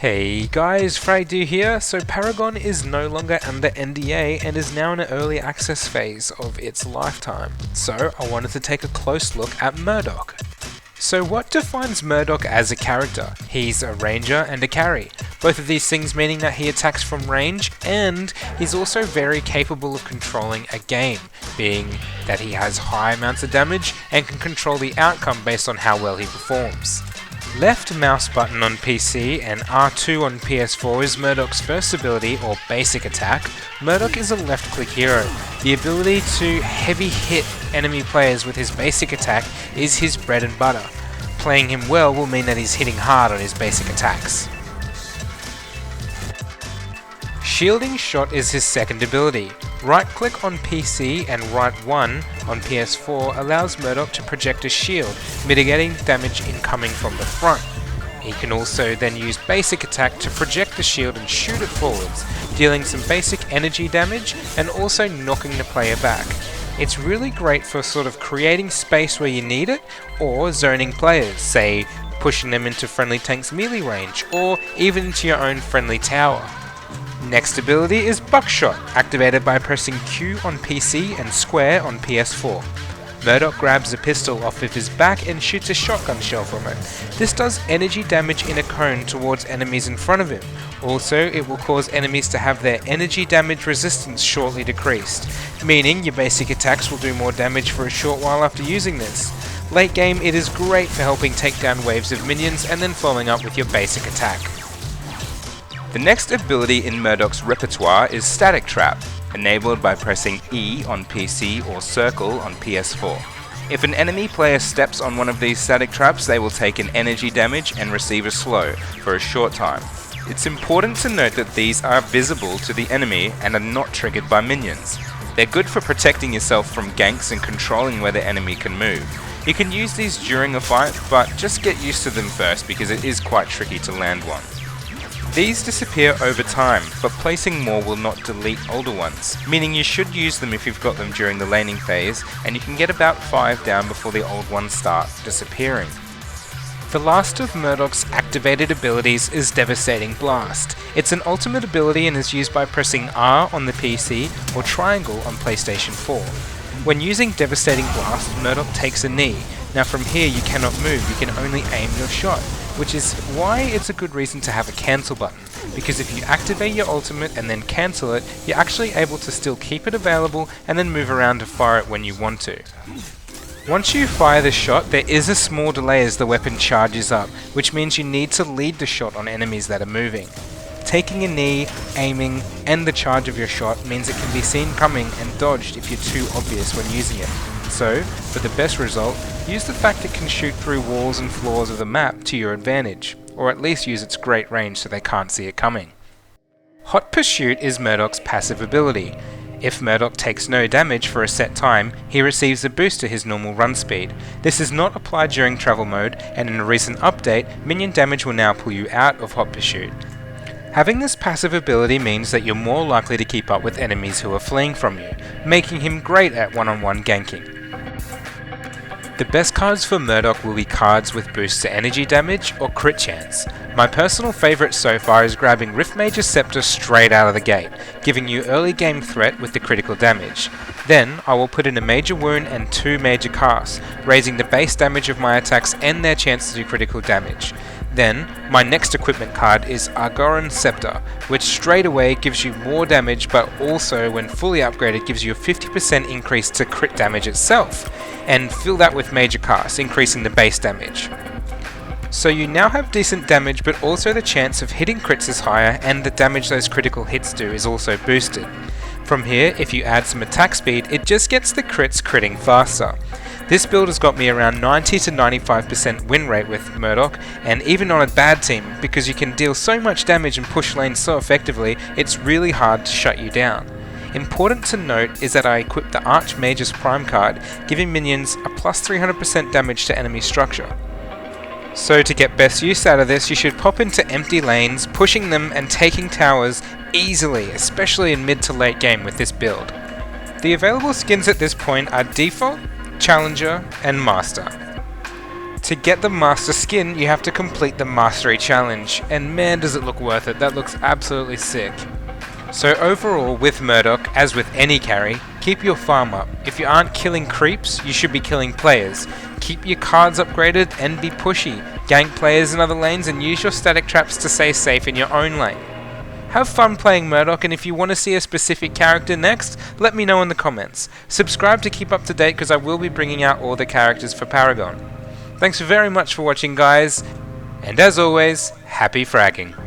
Hey guys, Freydu here. So Paragon is no longer under NDA and is now in an early access phase of its lifetime. So I wanted to take a close look at Murdoch. So what defines Murdoch as a character? He's a ranger and a carry. Both of these things meaning that he attacks from range, and he's also very capable of controlling a game, being that he has high amounts of damage and can control the outcome based on how well he performs. Left mouse button on PC and R2 on PS4 is Murdoch's first ability or basic attack. Murdoch is a left click hero. The ability to heavy hit enemy players with his basic attack is his bread and butter. Playing him well will mean that he's hitting hard on his basic attacks. Shielding Shot is his second ability. Right click on PC and right 1 on PS4 allows Murdoch to project a shield, mitigating damage incoming from the front. He can also then use basic attack to project the shield and shoot it forwards, dealing some basic energy damage and also knocking the player back. It's really great for sort of creating space where you need it, or zoning players, say pushing them into friendly tank's melee range, or even into your own friendly tower. Next ability is Buckshot, activated by pressing Q on PC and square on PS4. Murdoch grabs a pistol off of his back and shoots a shotgun shell from it. This does energy damage in a cone towards enemies in front of him. Also, it will cause enemies to have their energy damage resistance shortly decreased, meaning your basic attacks will do more damage for a short while after using this. Late game, it is great for helping take down waves of minions and then following up with your basic attack. The next ability in Murdoch's repertoire is Static Trap, enabled by pressing E on PC or circle on PS4. If an enemy player steps on one of these static traps, they will take an energy damage and receive a slow for a short time. It's important to note that these are visible to the enemy and are not triggered by minions. They're good for protecting yourself from ganks and controlling where the enemy can move. You can use these during a fight, but just get used to them first because it is quite tricky to land one. These disappear over time, but placing more will not delete older ones, meaning you should use them if you've got them during the laning phase, and you can get about 5 down before the old ones start disappearing. The last of Murdoch's activated abilities is Devastating Blast. It's an ultimate ability and is used by pressing R on the PC or triangle on PlayStation 4. When using Devastating Blast, Murdoch takes a knee. Now from here you cannot move, you can only aim your shot, which is why it's a good reason to have a cancel button, because if you activate your ultimate and then cancel it, you're actually able to still keep it available and then move around to fire it when you want to. Once you fire the shot, there is a small delay as the weapon charges up, which means you need to lead the shot on enemies that are moving. Taking a knee, aiming, and the charge of your shot means it can be seen coming and dodged if you're too obvious when using it. So, for the best result, use the fact it can shoot through walls and floors of the map to your advantage, or at least use its great range so they can't see it coming. Hot Pursuit is Murdoch's passive ability. If Murdoch takes no damage for a set time, he receives a boost to his normal run speed. This is not applied during travel mode, and in a recent update, minion damage will now pull you out of Hot Pursuit. Having this passive ability means that you're more likely to keep up with enemies who are fleeing from you, making him great at one-on-one ganking. The best cards for Murdoch will be cards with boosts to energy damage or crit chance. My personal favourite so far is grabbing Riftmage's Scepter straight out of the gate, giving you early game threat with the critical damage. Then I will put in a major wound and 2 major casts, raising the base damage of my attacks and their chance to do critical damage. Then, my next equipment card is Argoran Scepter, which straight away gives you more damage, but also when fully upgraded gives you a 50% increase to crit damage itself, and fill that with major casts, increasing the base damage. So you now have decent damage, but also the chance of hitting crits is higher, and the damage those critical hits do is also boosted. From here, if you add some attack speed, it just gets the crits critting faster. This build has got me around 90 to 95% win rate with Murdoch, and even on a bad team, because you can deal so much damage and push lanes so effectively, it's really hard to shut you down. Important to note is that I equipped the Archmage's Prime card, giving minions a plus 300% damage to enemy structure. So to get best use out of this, you should pop into empty lanes, pushing them and taking towers easily, especially in mid to late game with this build. The available skins at this point are Default, Challenger, and Master. To get the Master Skin, you have to complete the Mastery Challenge, and man does it look worth it, that looks absolutely sick. So overall, with Murdoch, as with any carry, keep your farm up. If you aren't killing creeps, you should be killing players. Keep your cards upgraded and be pushy. Gank players in other lanes and use your static traps to stay safe in your own lane. Have fun playing Murdoch, and if you want to see a specific character next, let me know in the comments. Subscribe to keep up to date because I will be bringing out all the characters for Paragon. Thanks very much for watching, guys, and as always, happy fragging.